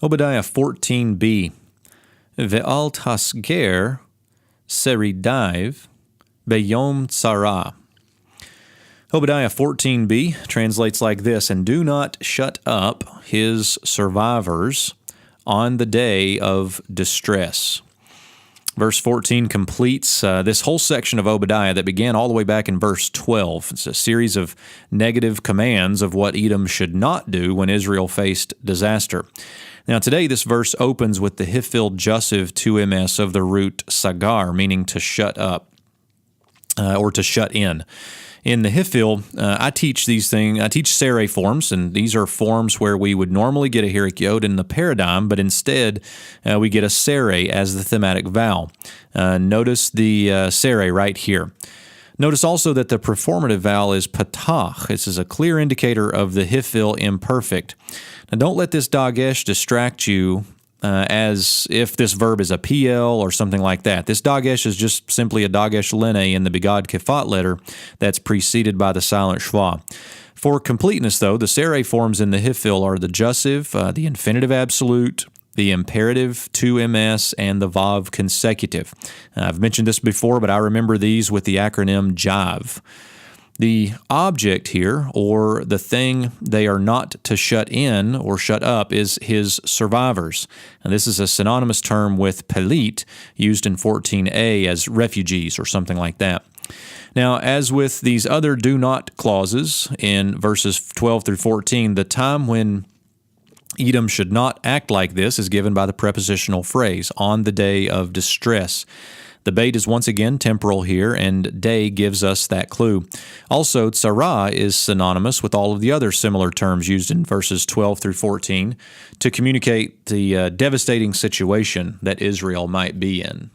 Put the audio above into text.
Obadiah 14b. Ve'al tasger seridaiv beyom tzara. Obadiah 14b translates like this, "And do not shut up his survivors on the day of distress." Verse 14 completes this whole section of Obadiah that began all the way back in verse 12. It's a series of negative commands of what Edom should not do when Israel faced disaster. Now today this verse opens with the Hifil Jussiv 2ms of the root sagar, meaning to shut up or to shut in. In the Hifil, I teach these things. I teach sereh forms, and these are forms where we would normally get a hirik yod in the paradigm, but instead we get a sereh as the thematic vowel. Notice the sereh right here. Notice also that the performative vowel is patach. This is a clear indicator of the Hifil imperfect. Now don't let this dagesh distract you as if this verb is a PL or something like that. This dagesh is just simply a dagesh lene in the begad kefat letter that's preceded by the silent shva. For completeness, though, the sereh forms in the Hifil are the jussiv, the infinitive absolute, the imperative 2ms, and the vav consecutive. I've mentioned this before, but I remember these with the acronym JIVE. The object here, or the thing they are not to shut in or shut up, is his survivors. And this is a synonymous term with pelit, used in 14a as refugees or something like that. Now, as with these other do not clauses in verses 12 through 14, the time when Edom should not act like this is given by the prepositional phrase, on the day of distress. The bait is once again temporal here, and day gives us that clue. Also, tzara is synonymous with all of the other similar terms used in verses 12 through 14 to communicate the devastating situation that Israel might be in.